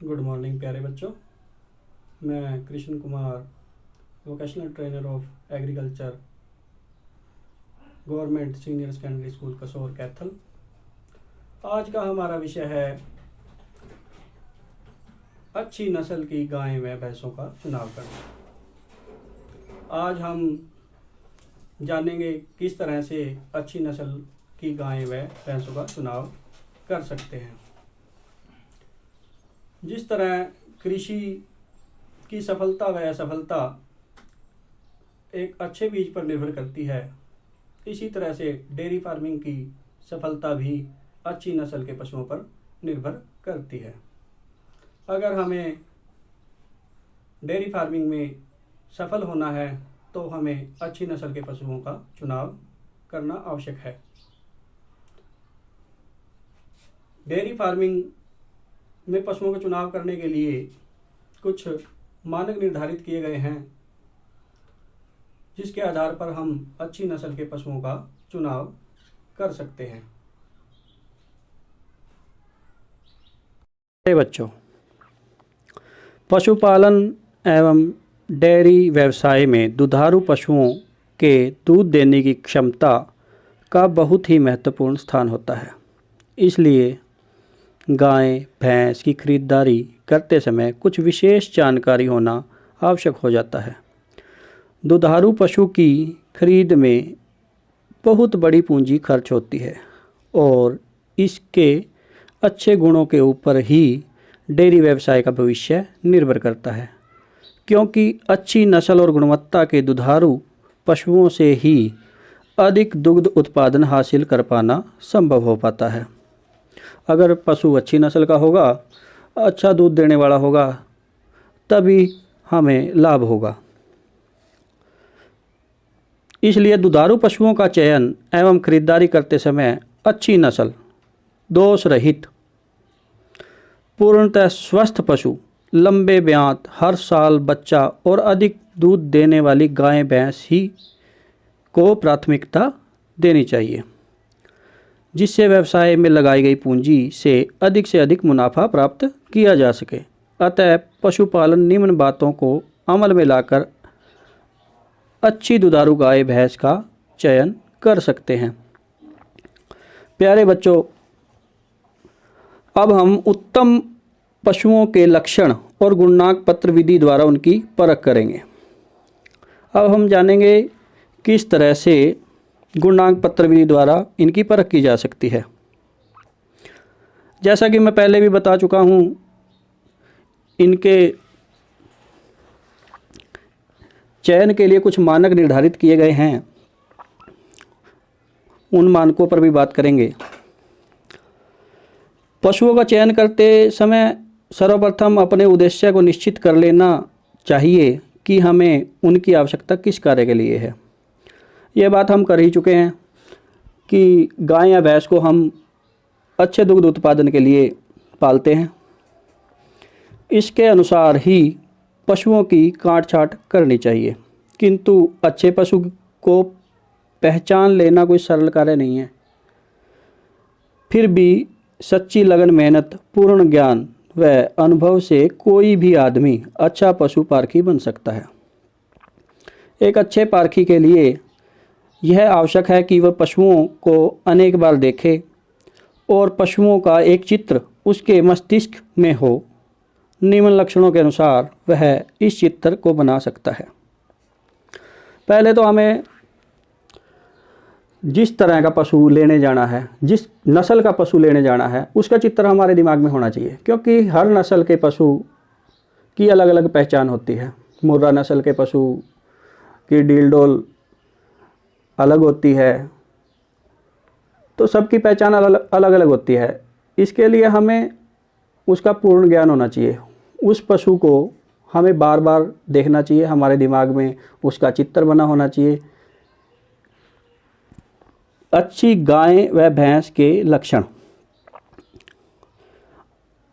Good morning प्यारे बच्चों। मैं Krishna Kumar, vocational trainer of agriculture, government senior secondary school Kasaur Kaithal. आज का हमारा विषय है अच्छी नस्ल की गायें व भैंसों का चुनाव करना। आज हम जानेंगे किस तरह से अच्छी नस्ल की गायें व भैंसों का चुनाव कर सकते हैं। जिस तरह कृषि की सफलता व असफलता एक अच्छे बीज पर निर्भर करती है, इसी तरह से डेयरी फार्मिंग की सफलता भी अच्छी नस्ल के पशुओं पर निर्भर करती है। अगर हमें डेयरी फार्मिंग में सफल होना है तो हमें अच्छी नस्ल के पशुओं का चुनाव करना आवश्यक है। डेयरी फार्मिंग में पशुओं का चुनाव करने के लिए कुछ मानक निर्धारित किए गए हैं, जिसके आधार पर हम अच्छी नस्ल के पशुओं का चुनाव कर सकते हैं। बच्चों, पशुपालन एवं डेयरी व्यवसाय में दुधारू पशुओं के दूध देने की क्षमता का बहुत ही महत्वपूर्ण स्थान होता है। इसलिए गाय भैंस की खरीदारी करते समय कुछ विशेष जानकारी होना आवश्यक हो जाता है। दुधारू पशु की खरीद में बहुत बड़ी पूंजी खर्च होती है और इसके अच्छे गुणों के ऊपर ही डेयरी व्यवसाय का भविष्य निर्भर करता है, क्योंकि अच्छी नस्ल और गुणवत्ता के दुधारू पशुओं से ही अधिक दुग्ध उत्पादन हासिल कर पाना संभव हो पाता है। अगर पशु अच्छी नस्ल का होगा, अच्छा दूध देने वाला होगा, तभी हमें लाभ होगा। इसलिए दुधारू पशुओं का चयन एवं खरीदारी करते समय अच्छी नस्ल, दोष रहित, पूर्णतः स्वस्थ पशु, लंबे ब्यात, हर साल बच्चा और अधिक दूध देने वाली गाय भैंस ही को प्राथमिकता देनी चाहिए, जिससे व्यवसाय में लगाई गई पूंजी से अधिक मुनाफा प्राप्त किया जा सके। अतः पशुपालन निम्न बातों को अमल में लाकर अच्छी दुधारू गाय भैंस का चयन कर सकते हैं। प्यारे बच्चों, अब हम उत्तम पशुओं के लक्षण और गुणांक पत्र विधि द्वारा उनकी परख करेंगे। अब हम जानेंगे किस तरह से गुणांक पत्र विधि द्वारा इनकी परख की जा सकती है। जैसा कि मैं पहले भी बता चुका हूँ, इनके चयन के लिए कुछ मानक निर्धारित किए गए हैं, उन मानकों पर भी बात करेंगे। पशुओं का चयन करते समय सर्वप्रथम अपने उद्देश्य को निश्चित कर लेना चाहिए कि हमें उनकी आवश्यकता किस कार्य के लिए है। यह बात हम कर ही चुके हैं कि गाय या भैंस को हम अच्छे दुग्ध उत्पादन के लिए पालते हैं। इसके अनुसार ही पशुओं की काट छांट करनी चाहिए, किंतु अच्छे पशु को पहचान लेना कोई सरल कार्य नहीं है। फिर भी सच्ची लगन, मेहनत, पूर्ण ज्ञान व अनुभव से कोई भी आदमी अच्छा पशु पारखी बन सकता है। एक अच्छे पारखी के लिए यह आवश्यक है कि वह पशुओं को अनेक बार देखे और पशुओं का एक चित्र उसके मस्तिष्क में हो। निम्न लक्षणों के अनुसार वह इस चित्र को बना सकता है। पहले तो हमें जिस तरह का पशु लेने जाना है, जिस नस्ल का पशु लेने जाना है, उसका चित्र हमारे दिमाग में होना चाहिए, क्योंकि हर नस्ल के पशु की अलग अलग पहचान होती है। मुर्रा नस्ल के पशु की डील डोल अलग होती है, तो सबकी पहचान अलग अलग होती है। इसके लिए हमें उसका पूर्ण ज्ञान होना चाहिए। उस पशु को हमें बार बार देखना चाहिए, हमारे दिमाग में उसका चित्र बना होना चाहिए। अच्छी गाय व भैंस के लक्षण।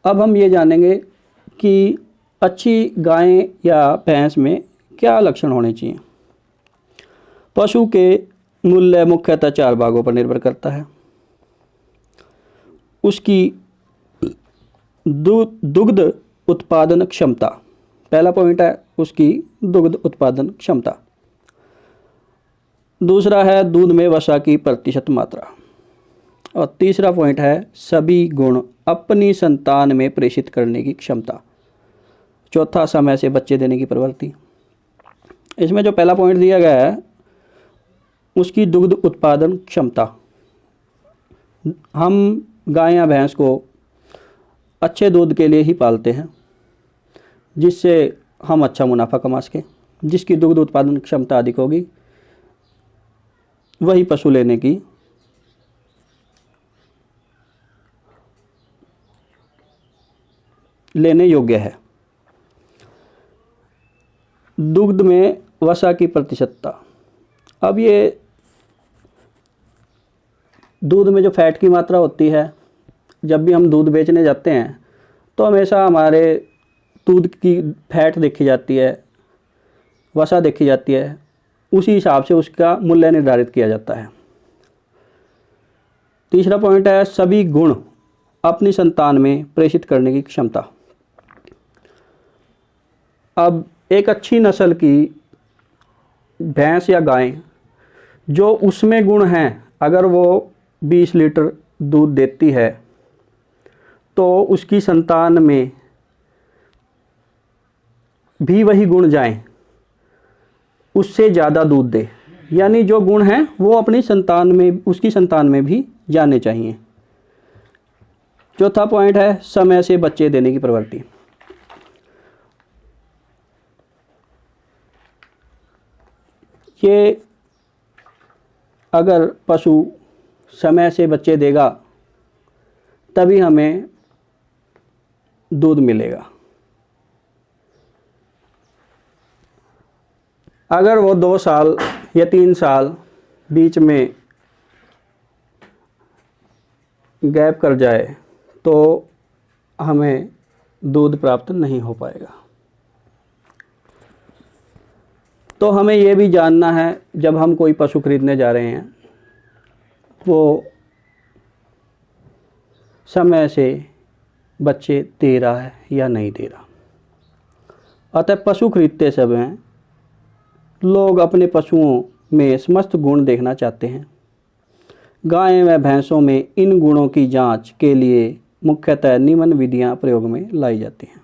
अब हम ये जानेंगे कि अच्छी गाय या भैंस में क्या लक्षण होने चाहिए। पशु के मूल्य मुख्यतः 4 भागों पर निर्भर करता है। उसकी दुग्ध उत्पादन क्षमता। पहला पॉइंट है उसकी दुग्ध उत्पादन क्षमता। दूसरा है दूध में वसा की प्रतिशत मात्रा। और तीसरा पॉइंट है सभी गुण अपनी संतान में प्रेषित करने की क्षमता। चौथा समय से बच्चे देने की प्रवृत्ति। इसमें जो पहला पॉइंट दिया गया है उसकी दुग्ध उत्पादन क्षमता। हम गाय या भैंस को अच्छे दूध के लिए ही पालते हैं, जिससे हम अच्छा मुनाफा कमा सकें। जिसकी दुग्ध उत्पादन क्षमता अधिक होगी वही पशु लेने योग्य है। दुग्ध में वसा की प्रतिशतता। अब ये दूध में जो फैट की मात्रा होती है, जब भी हम दूध बेचने जाते हैं तो हमेशा हमारे दूध की फैट देखी जाती है, वसा देखी जाती है, उसी हिसाब से उसका मूल्य निर्धारित किया जाता है। तीसरा पॉइंट है सभी गुण अपनी संतान में प्रेषित करने की क्षमता। अब एक अच्छी नस्ल की भैंस या गाय जो उसमें गुण हैं, अगर वो 20 लीटर दूध देती है तो उसकी संतान में भी वही गुण जाएं, उससे ज़्यादा दूध दे। यानी जो गुण हैं वो अपनी संतान में, उसकी संतान में भी जाने चाहिए। चौथा पॉइंट है समय से बच्चे देने की प्रवृत्ति। ये अगर पशु समय से बच्चे देगा तभी हमें दूध मिलेगा। अगर वो 2 साल या 3 साल बीच में गैप कर जाए तो हमें दूध प्राप्त नहीं हो पाएगा। तो हमें ये भी जानना है जब हम कोई पशु खरीदने जा रहे हैं वो समय से बच्चे दे रहा है या नहीं दे रहा। अतः पशु खरीदते समय लोग अपने पशुओं में समस्त गुण देखना चाहते हैं। गाय व भैंसों में इन गुणों की जांच के लिए मुख्यतः निम्न विधियां प्रयोग में लाई जाती हैं।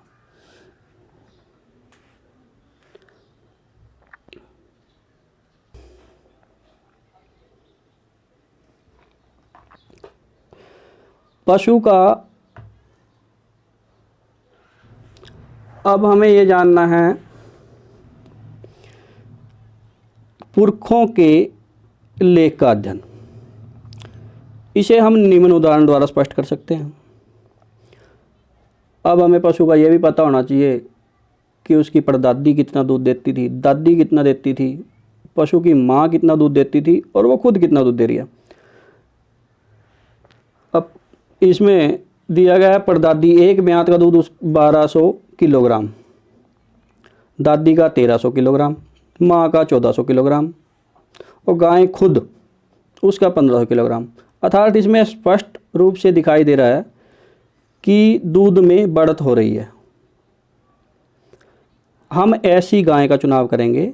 पशु का अब हमें ये जानना है पुरखों के लेख का अध्ययन। इसे हम निम्न उदाहरण द्वारा स्पष्ट कर सकते हैं। अब हमें पशु का यह भी पता होना चाहिए कि उसकी परदादी कितना दूध देती थी, दादी कितना देती थी, पशु की माँ कितना दूध देती थी और वो खुद कितना दूध दे रही है। अब इसमें दिया गया है परदादी एक ब्यात का दूध 1200 किलोग्राम, दादी का 1300 किलोग्राम, माँ का 1400 किलोग्राम और गाय खुद उसका 1500 किलोग्राम। अर्थात इसमें स्पष्ट रूप से दिखाई दे रहा है कि दूध में बढ़त हो रही है। हम ऐसी गाय का चुनाव करेंगे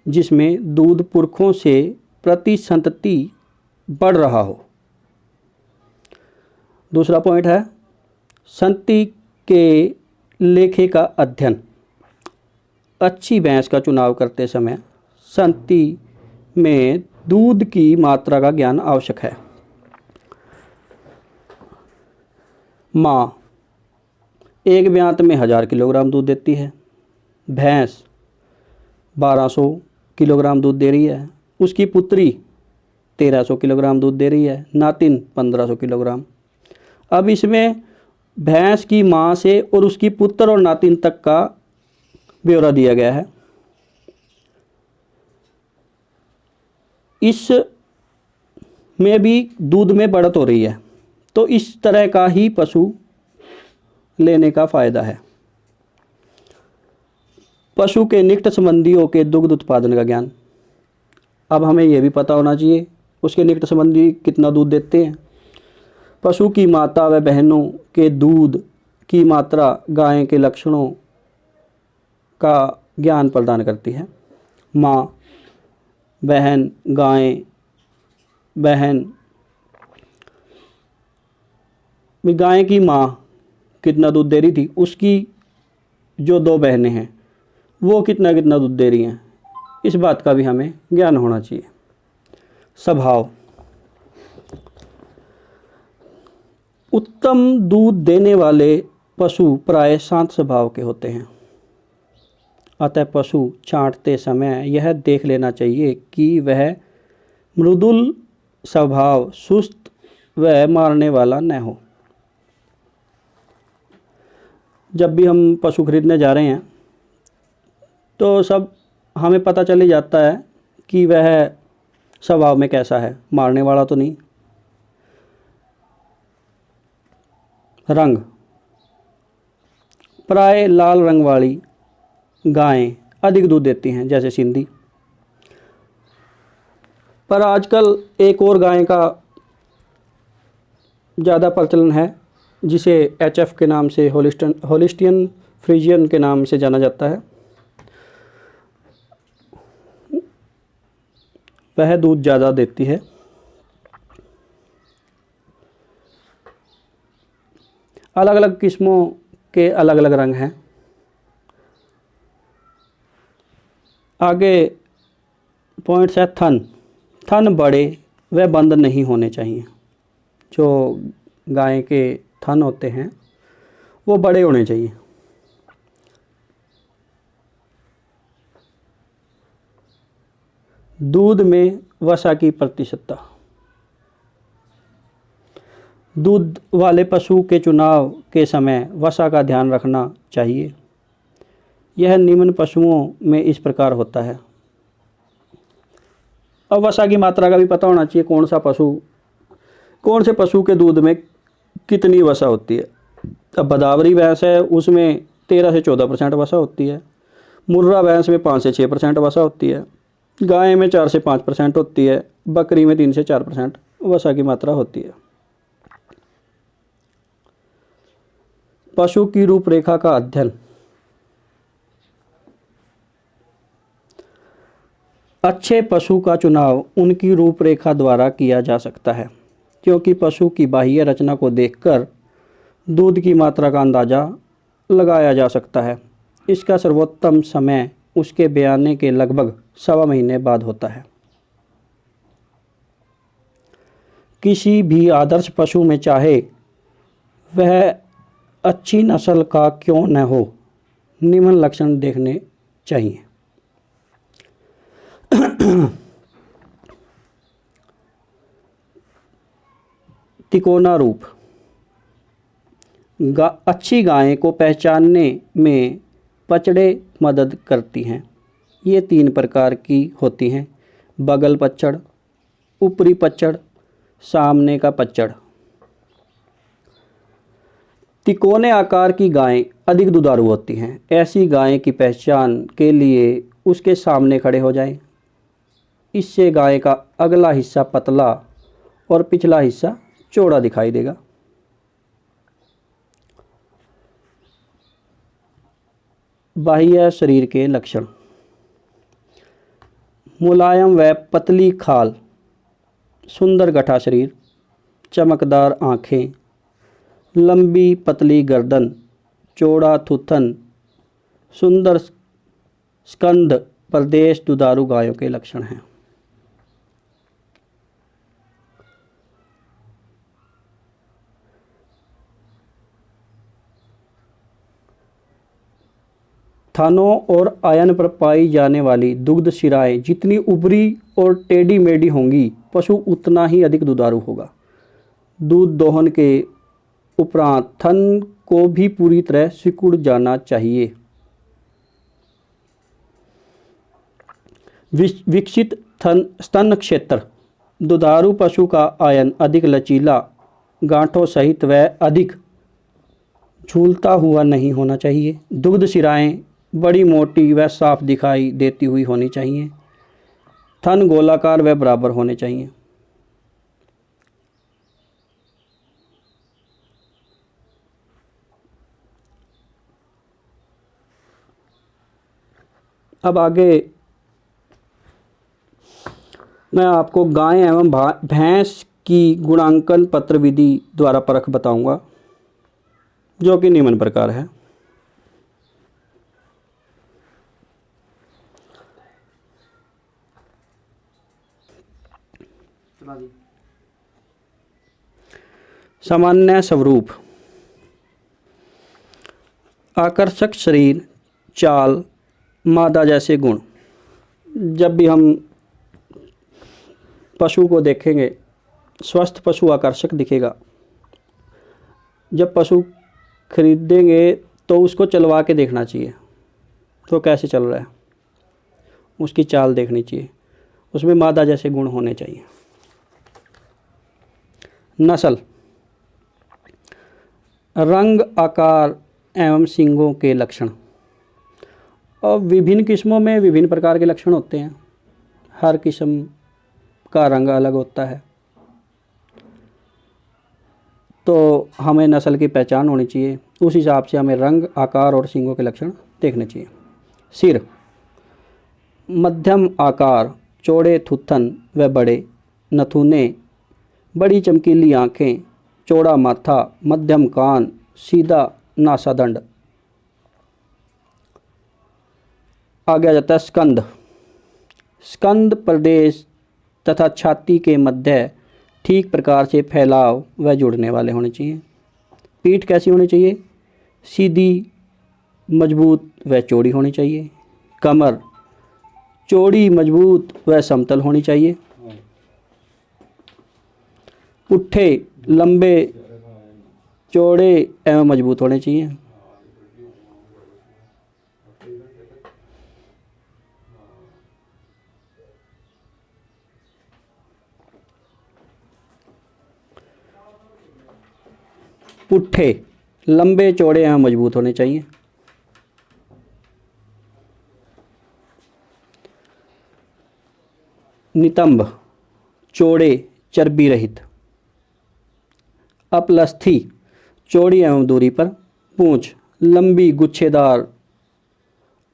जिसमें दूध पुरखों से प्रति संतति बढ़ रहा हो। दूसरा पॉइंट है संतति के लेखे का अध्ययन। अच्छी भैंस का चुनाव करते समय संतति में दूध की मात्रा का ज्ञान आवश्यक है। माँ एक ब्यात में 1000 किलोग्राम दूध देती है, भैंस 1200 किलोग्राम दूध दे रही है, उसकी पुत्री 1300 किलोग्राम दूध दे रही है, नातिन 1500 किलोग्राम। अब इसमें भैंस की माँ से और उसकी पुत्र और नातिन तक का ब्यौरा दिया गया है। इस में भी दूध में बढ़त हो रही है, तो इस तरह का ही पशु लेने का फायदा है। पशु के निकट संबंधियों के दुग्ध उत्पादन का ज्ञान। अब हमें यह भी पता होना चाहिए उसके निकट संबंधी कितना दूध देते हैं। पशु की माता व बहनों के दूध की मात्रा गाय के लक्षणों का ज्ञान प्रदान करती है। माँ, बहन, गाय, बहन। गाय की माँ कितना दूध दे रही थी, उसकी जो 2 बहनें हैं वो कितना कितना दूध दे रही हैं, इस बात का भी हमें ज्ञान होना चाहिए। स्वभाव। उत्तम दूध देने वाले पशु प्राय शांत स्वभाव के होते हैं। अतः पशु छांटते समय यह देख लेना चाहिए कि वह मृदुल स्वभाव, सुस्त व मारने वाला न हो। जब भी हम पशु खरीदने जा रहे हैं तो सब हमें पता चल ही जाता है कि वह स्वभाव में कैसा है, मारने वाला तो नहीं। रंग। प्राय लाल रंग वाली गायें अधिक दूध देती हैं, जैसे सिंधी। पर आजकल एक और गाय का ज़्यादा प्रचलन है, जिसे HF के नाम से, होलिस्टियन फ्रीजियन के नाम से जाना जाता है। वह दूध ज़्यादा देती है। अलग अलग किस्मों के अलग अलग रंग हैं। आगे पॉइंट्स है थन। थन बड़े व बंद नहीं होने चाहिए। जो गाय के थन होते हैं वो बड़े होने चाहिए। दूध में वसा की प्रतिशतता। दूध वाले पशु के चुनाव के समय वसा का ध्यान रखना चाहिए। यह निम्न पशुओं में इस प्रकार होता है। अब वसा की मात्रा का भी पता होना चाहिए, कौन से पशु के दूध में कितनी वसा होती है। अब बदावरी भैंस है, उसमें 13 से 14% वसा होती है। मुर्रा भैंस में 5 से 6% वसा होती है। गाय में 4 से 5% होती है। बकरी में 3 से 4% वसा की मात्रा होती है। पशु की रूपरेखा का अध्ययन। अच्छे पशु का चुनाव उनकी रूपरेखा द्वारा किया जा सकता है, क्योंकि पशु की बाह्य रचना को देखकर दूध की मात्रा का अंदाज़ा लगाया जा सकता है। इसका सर्वोत्तम समय उसके ब्याने के लगभग 1.25 महीने बाद होता है। किसी भी आदर्श पशु में, चाहे वह अच्छी नस्ल का क्यों न हो, निम्न लक्षण देखने चाहिए। तिकोना रूप। अच्छी गाय को पहचानने में पचड़े मदद करती हैं। ये 3 प्रकार की होती हैं: बगल पचड़, ऊपरी पचड़, सामने का पचड़। तिकोने आकार की गायें अधिक दुधारू होती हैं। ऐसी गाय की पहचान के लिए उसके सामने खड़े हो जाएं। इससे गाय का अगला हिस्सा पतला और पिछला हिस्सा चौड़ा दिखाई देगा। बाह्य शरीर के लक्षण। मुलायम व पतली खाल, सुंदर गठा शरीर, चमकदार आँखें, लंबी पतली गर्दन, चौड़ा थूथन, सुंदर स्कंद प्रदेश दुधारू गायों के लक्षण हैं। थानों और आयन पर पाई जाने वाली दुग्ध शिराएं जितनी उभरी और टेढ़ी मेढ़ी होंगी, पशु उतना ही अधिक दुधारू होगा। दूध दोहन के उपरांत थन को भी पूरी तरह सिकुड़ जाना चाहिए। विकसित स्तन क्षेत्र। दुधारू पशु का आयन अधिक लचीला, गांठों सहित व अधिक झूलता हुआ नहीं होना चाहिए। दुग्ध शिराएं बड़ी मोटी व साफ दिखाई देती हुई होनी चाहिए। थन गोलाकार व बराबर होने चाहिए। अब आगे मैं आपको गाय एवं भैंस की गुणांकन पत्र विधि द्वारा परख बताऊंगा, जो कि निम्न प्रकार है। सामान्य स्वरूप: आकर्षक शरीर, चाल, मादा जैसे गुण। जब भी हम पशु को देखेंगे, स्वस्थ पशु आकर्षक दिखेगा। जब पशु खरीदेंगे तो उसको चलवा के देखना चाहिए तो कैसे चल रहा है, उसकी चाल देखनी चाहिए, उसमें मादा जैसे गुण होने चाहिए। नस्ल: रंग, आकार एवं सींगों के लक्षण। और विभिन्न किस्मों में विभिन्न प्रकार के लक्षण होते हैं, हर किस्म का रंग अलग होता है, तो हमें नस्ल की पहचान होनी चाहिए। उस हिसाब से हमें रंग, आकार और सींगों के लक्षण देखने चाहिए। सिर: मध्यम आकार, चौड़े थुथन व बड़े नथुने, बड़ी चमकीली आँखें, चौड़ा माथा, मध्यम कान, सीधा नासादंड। आगे आ जाता है स्कंद। स्कंद प्रदेश तथा छाती के मध्य ठीक प्रकार से फैलाव व जुड़ने वाले होने चाहिए। पीठ कैसी होनी चाहिए? सीधी, मजबूत व चौड़ी होनी चाहिए। कमर चौड़ी, मजबूत व समतल होनी चाहिए। पुट्ठे लंबे, चौड़े एवं मजबूत होने चाहिए। पुट्ठे लंबे, चौड़े एवं मजबूत होने चाहिए। नितंब चौड़े, चर्बी रहित। अपलस्थी चौड़ी एवं दूरी पर। पूंछ लंबी, गुच्छेदार।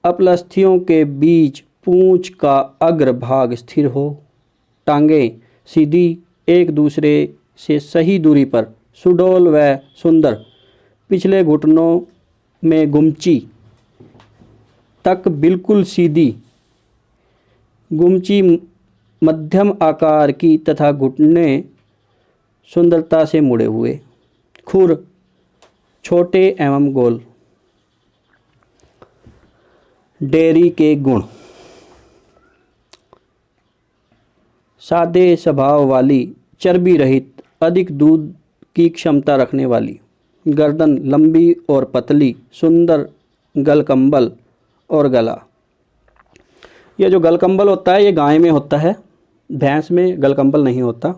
अपलस्थियों के बीच पूंछ का अग्र भाग स्थिर हो। टांगें सीधी, एक दूसरे से सही दूरी पर, सुडौल व सुंदर। पिछले घुटनों में गुमची तक बिल्कुल सीधी। गुमची मध्यम आकार की तथा घुटने सुंदरता से मुड़े हुए। खुर छोटे एवं गोल। डेयरी के गुण: सादे स्वभाव वाली, चर्बी रहित, अधिक दूध की क्षमता रखने वाली। गर्दन लंबी और पतली, सुंदर गलकंबल और गला। ये जो गलकंबल होता है ये गाय में होता है, भैंस में गलकंबल नहीं होता।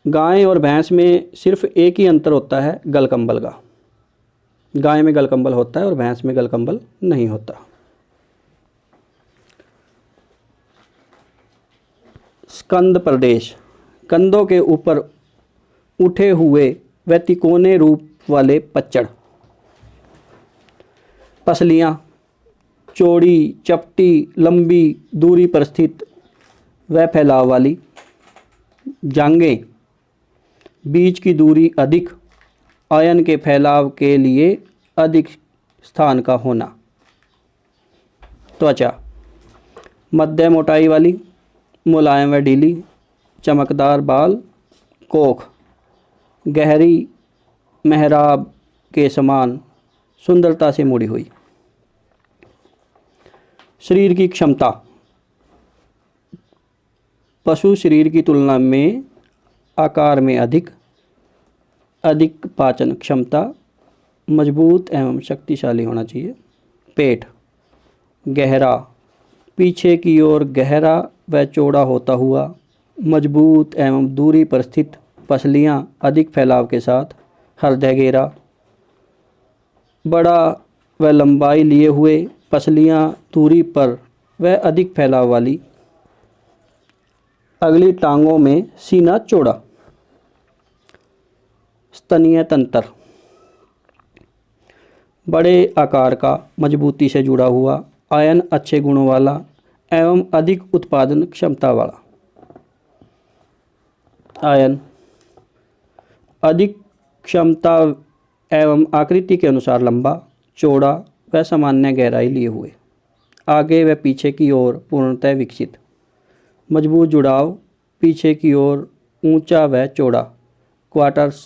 गाय और भैंस में सिर्फ एक ही अंतर होता है गलकंबल का। गाय में गलकंबल होता है और भैंस में गलकंबल नहीं होता। स्कंद प्रदेश: कंधों के ऊपर उठे हुए व तिकोने रूप वाले पच्चड़। पसलियाँ चौड़ी, चपटी, लंबी, दूरी पर स्थित व फैलाव वाली। जांघें बीच की दूरी अधिक, आयन के फैलाव के लिए अधिक स्थान का होना। त्वचा मध्य मोटाई वाली, मुलायम व ढीली, चमकदार बाल। कोख गहरी, मेहराब के समान, सुंदरता से मुड़ी हुई। शरीर की क्षमता: पशु शरीर की तुलना में आकार में अधिक पाचन क्षमता, मजबूत एवं शक्तिशाली होना चाहिए। पेट गहरा, पीछे की ओर गहरा व चौड़ा होता हुआ, मजबूत एवं दूरी पर स्थित। पसलियाँ अधिक फैलाव के साथ। हृदय घेरा, बड़ा व लंबाई लिए हुए। पसलियाँ दूरी पर व अधिक फैलाव वाली। अगली टांगों में सीना चौड़ा। स्तनीय तंत्र बड़े आकार का, मजबूती से जुड़ा हुआ, आयन अच्छे गुणों वाला एवं अधिक उत्पादन क्षमता वाला। आयन अधिक क्षमता एवं आकृति के अनुसार लंबा, चौड़ा व सामान्य गहराई लिए हुए, आगे व पीछे की ओर पूर्णतः विकसित, मजबूत जुड़ाव, पीछे की ओर ऊंचा व चौड़ा, क्वार्टर्स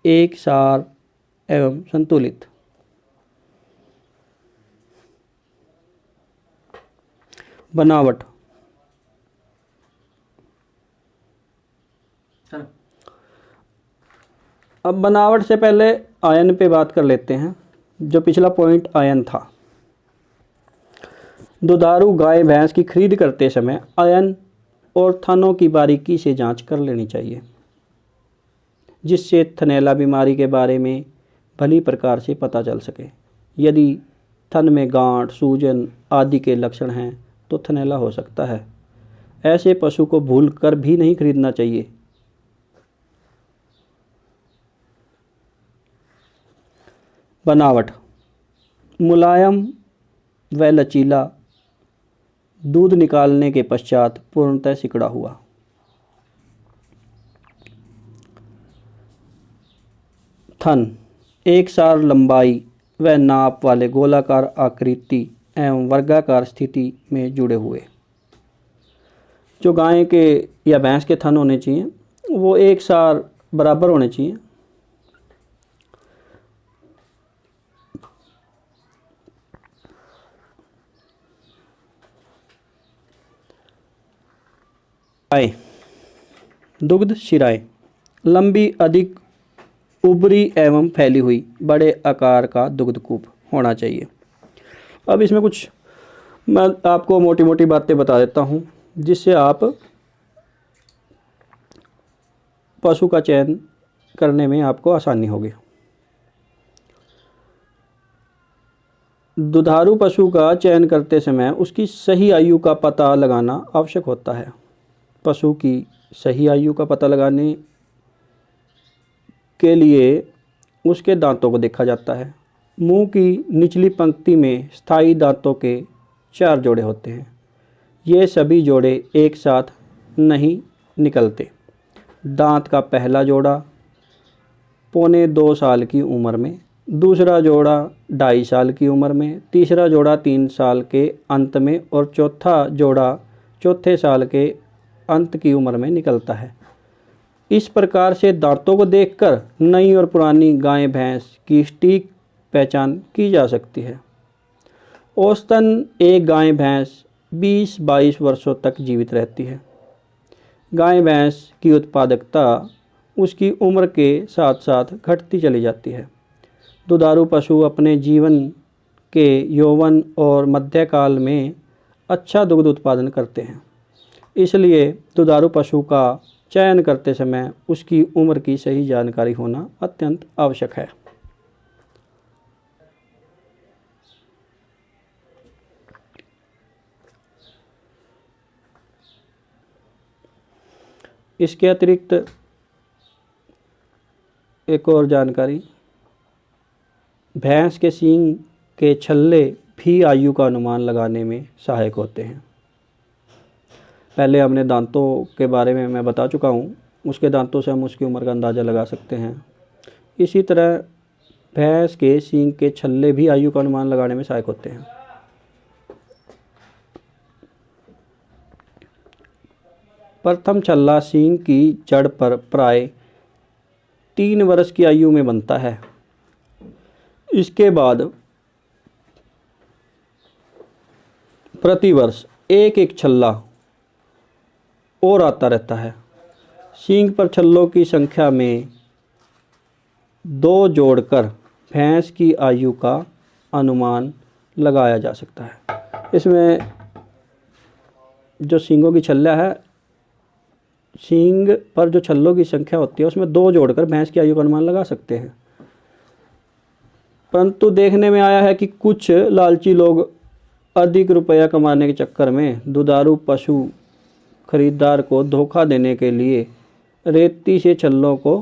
एक सार एवं संतुलित। बनावट। अब बनावट से पहले आयन पे बात कर लेते हैं। जो पिछला पॉइंट आयन था, दुधारू गाय भैंस की खरीद करते समय आयन और थनों की बारीकी से जांच कर लेनी चाहिए, जिससे थनैला बीमारी के बारे में भली प्रकार से पता चल सके। यदि थन में गांठ, सूजन आदि के लक्षण हैं तो थनैला हो सकता है। ऐसे पशु को भूल कर भी नहीं खरीदना चाहिए। बनावट। मुलायम व लचीला, दूध निकालने के पश्चात पूर्णतः सिकुड़ा हुआ। थन एक सार लंबाई व नाप वाले गोलाकार आकृति एवं वर्गाकार स्थिति में जुड़े हुए। जो गाय के या भैंस के थन होने चाहिए वो एक सार बराबर होने चाहिए। शिराएं। दुग्ध शिराएं लंबी, अधिक उभरी एवं फैली हुई, बड़े आकार का दुग्धकूप होना चाहिए। अब इसमें कुछ मैं आपको मोटी मोटी बातें बता देता हूँ, जिससे आप पशु का चयन करने में आपको आसानी होगी। दुधारू पशु का चयन करते समय उसकी सही आयु का पता लगाना आवश्यक होता है। पशु की सही आयु का पता लगाने के लिए उसके दांतों को देखा जाता है। मुंह की निचली पंक्ति में स्थायी दांतों के 4 जोड़े होते हैं। ये सभी जोड़े एक साथ नहीं निकलते। दांत का पहला जोड़ा 1.25 साल की उम्र में, दूसरा जोड़ा 2.5 साल की उम्र में, तीसरा जोड़ा 3 साल के अंत में और चौथा जोड़ा 4 साल के अंत की उम्र में निकलता है। इस प्रकार से दांतों को देखकर नई और पुरानी गाय भैंस की सटीक पहचान की जा सकती है। औसतन एक गाय भैंस 20-22 वर्षों तक जीवित रहती है। गाय भैंस की उत्पादकता उसकी उम्र के साथ साथ घटती चली जाती है। दुधारू पशु अपने जीवन के यौवन और मध्यकाल में अच्छा दुग्ध उत्पादन करते हैं। इसलिए दुधारू पशु का चयन करते समय उसकी उम्र की सही जानकारी होना अत्यंत आवश्यक है। इसके अतिरिक्त एक और जानकारी, भैंस के सींग के छल्ले भी आयु का अनुमान लगाने में सहायक होते हैं। पहले हमने दांतों के बारे में मैं बता चुका हूँ, उसके दांतों से हम उसकी उम्र का अंदाज़ा लगा सकते हैं। इसी तरह भैंस के सींग के छल्ले भी आयु का अनुमान लगाने में सहायक होते हैं। प्रथम छल्ला सींग की जड़ पर प्राय 3 वर्ष की आयु में बनता है। इसके बाद प्रतिवर्ष एक एक छल्ला और आता रहता है। सींग पर छल्लों की संख्या में 2 जोड़कर भैंस की आयु का अनुमान लगाया जा सकता है। इसमें जो सींगों की छल्ला है, सींग पर जो छल्लों की संख्या होती है उसमें 2 जोड़कर भैंस की आयु का अनुमान लगा सकते हैं। परंतु देखने में आया है कि कुछ लालची लोग अधिक रुपया कमाने के चक्कर में दुधारू पशु खरीदार को धोखा देने के लिए रेती से छल्लों को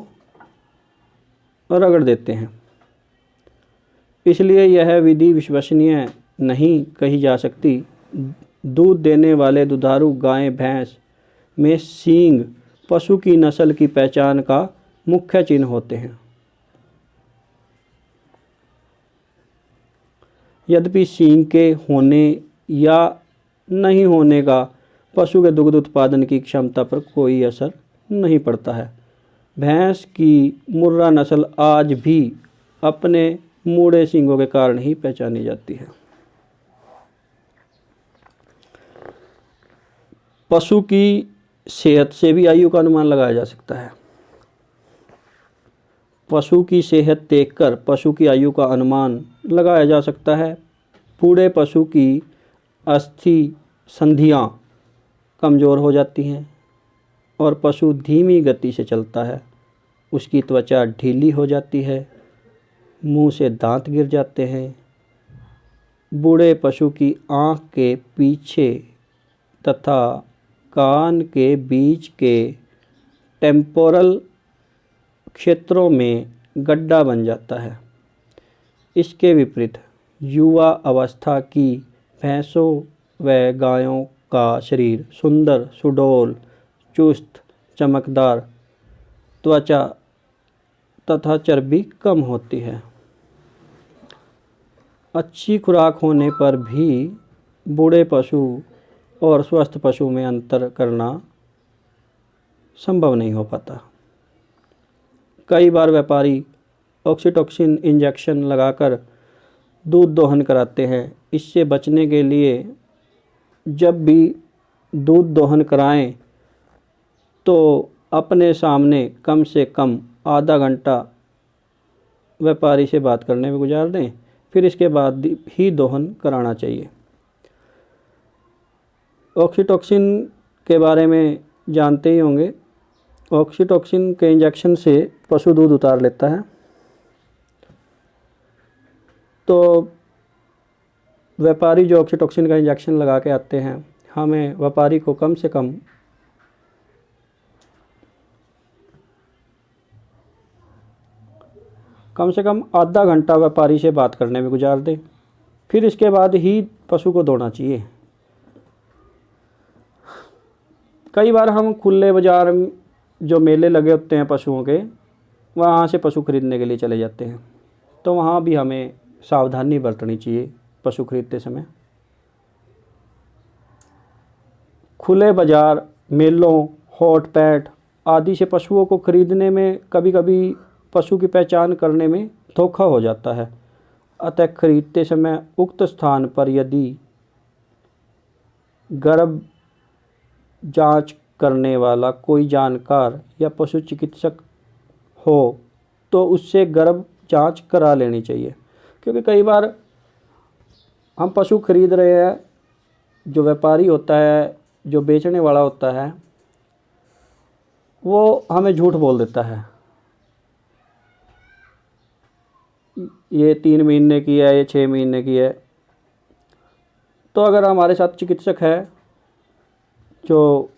रगड़ देते हैं। इसलिए यह विधि विश्वसनीय नहीं कही जा सकती। दूध देने वाले दुधारू गाय भैंस में सींग पशु की नस्ल की पहचान का मुख्य चिन्ह होते हैं। यद्यपि सींग के होने या नहीं होने का पशु के दुग्ध उत्पादन की क्षमता पर कोई असर नहीं पड़ता है। भैंस की मुर्रा नस्ल आज भी अपने मुड़े सींगों के कारण ही पहचानी जाती है। पशु की सेहत से भी आयु का अनुमान लगाया जा सकता है। पशु की सेहत देखकर पशु की आयु का अनुमान लगाया जा सकता है। बूढ़े पशु की अस्थि संधियां कमज़ोर हो जाती हैं और पशु धीमी गति से चलता है। उसकी त्वचा ढीली हो जाती है, मुंह से दांत गिर जाते हैं। बूढ़े पशु की आँख के पीछे तथा कान के बीच के टेम्पोरल क्षेत्रों में गड्ढा बन जाता है। इसके विपरीत युवा अवस्था की भैंसों व गायों का शरीर सुंदर, सुडौल, चुस्त, चमकदार त्वचा तथा चर्बी कम होती है। अच्छी खुराक होने पर भी बूढ़े पशु और स्वस्थ पशु में अंतर करना संभव नहीं हो पाता। कई बार व्यापारी ऑक्सीटोसिन इंजेक्शन लगाकर दूध दोहन कराते हैं। इससे बचने के लिए जब भी दूध दोहन कराएं तो अपने सामने कम से कम आधा घंटा व्यापारी से बात करने में गुजार दें, फिर इसके बाद ही दोहन कराना चाहिए। ऑक्सीटोसिन के बारे में जानते ही होंगे। ऑक्सीटोसिन के इंजेक्शन से पशु दूध उतार लेता है। तो व्यापारी जो ऑक्सीटोसिन का इंजेक्शन लगा के आते हैं, हमें व्यापारी को कम से कम आधा घंटा व्यापारी से बात करने में गुजार दें, फिर इसके बाद ही पशु को धोना चाहिए। कई बार हम खुले बाज़ार जो मेले लगे होते हैं पशुओं के, वहाँ से पशु खरीदने के लिए चले जाते हैं। तो वहाँ भी हमें सावधानी बरतनी चाहिए पशु खरीदते समय। खुले बाज़ार, मेलों, हॉट पैट आदि से पशुओं को खरीदने में कभी कभी पशु की पहचान करने में धोखा हो जाता है। अतः खरीदते समय उक्त स्थान पर यदि गर्भ जांच करने वाला कोई जानकार या पशु चिकित्सक हो तो उससे गर्भ जांच करा लेनी चाहिए। क्योंकि कई बार हम पशु खरीद रहे हैं, जो व्यापारी होता है, जो बेचने वाला होता है, वो हमें झूठ बोल देता है। ये 3 महीने की है, ये 6 महीने की है। तो अगर हमारे साथ चिकित्सक है जो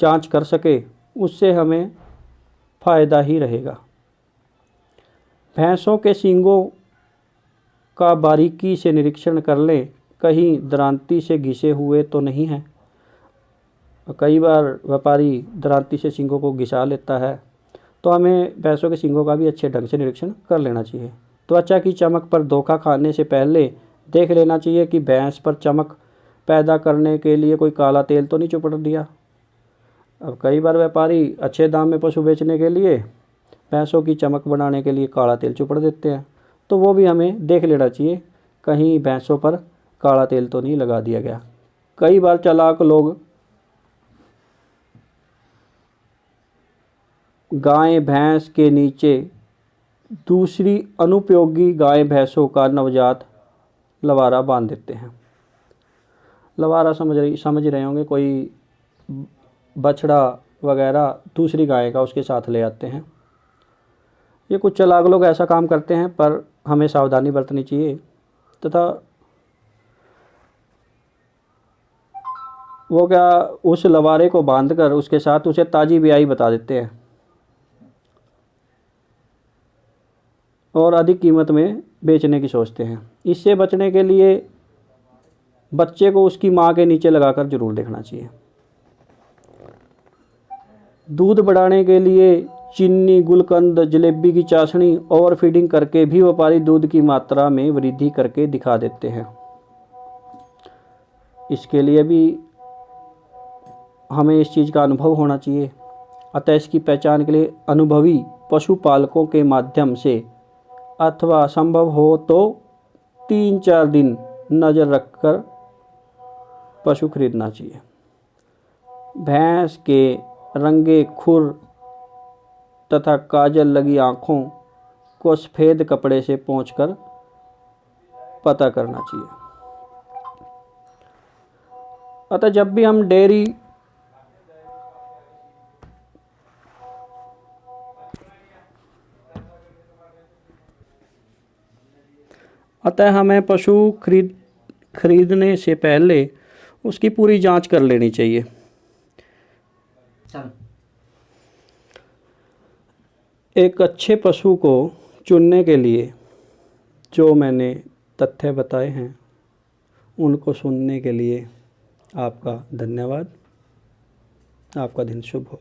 जांच कर सके, उससे हमें फ़ायदा ही रहेगा। भैंसों के सींगों का बारीकी से निरीक्षण कर लें, कहीं दरांती से घिसे हुए तो नहीं है। कई बार व्यापारी दरांती से सींगों को घिसा लेता है, तो हमें भैंसों के सींगों का भी अच्छे ढंग से निरीक्षण कर लेना चाहिए। त्वचा की चमक पर धोखा खाने से पहले देख लेना चाहिए कि भैंस पर चमक पैदा करने के लिए कोई काला तेल तो नहीं चुपड़ दिया। अब कई बार व्यापारी अच्छे दाम में पशु बेचने के लिए भैंसों की चमक बढ़ाने के लिए काला तेल चुपड़ देते हैं, तो वो भी हमें देख लेना चाहिए कहीं भैंसों पर काला तेल तो नहीं लगा दिया गया। कई बार चालाक लोग गाय भैंस के नीचे दूसरी अनुपयोगी गाय भैंसों का नवजात लवारा बांध देते हैं। लवारा समझ रहे होंगे, कोई बछड़ा वगैरह दूसरी गाय का उसके साथ ले आते हैं। ये कुछ चालाक लोग ऐसा काम करते हैं, पर हमें सावधानी बरतनी चाहिए। तथा वो क्या, उस लवारे को बांधकर उसके साथ उसे ताजी ब्याई बता देते हैं। और अधिक कीमत में बेचने की सोचते हैं। इससे बचने के लिए बच्चे को उसकी माँ के नीचे लगाकर ज़रूर देखना चाहिए। दूध बढ़ाने के लिए चीनी, गुलकंद, जलेबी की चाशनी ओवर फीडिंग करके भी व्यापारी दूध की मात्रा में वृद्धि करके दिखा देते हैं। इसके लिए भी हमें इस चीज़ का अनुभव होना चाहिए। अतः इसकी पहचान के लिए अनुभवी पशुपालकों के माध्यम से अथवा संभव हो तो 3-4 दिन नज़र रखकर पशु खरीदना चाहिए। भैंस के रंगे खुर तथा काजल लगी आँखों को सफ़ेद कपड़े से पोंछकर पता करना चाहिए। अतः जब भी हम डेयरी हमें पशु खरीदने से पहले उसकी पूरी जांच कर लेनी चाहिए। एक अच्छे पशु को चुनने के लिए जो मैंने तथ्य बताए हैं उनको सुनने के लिए आपका धन्यवाद। आपका दिन शुभ हो।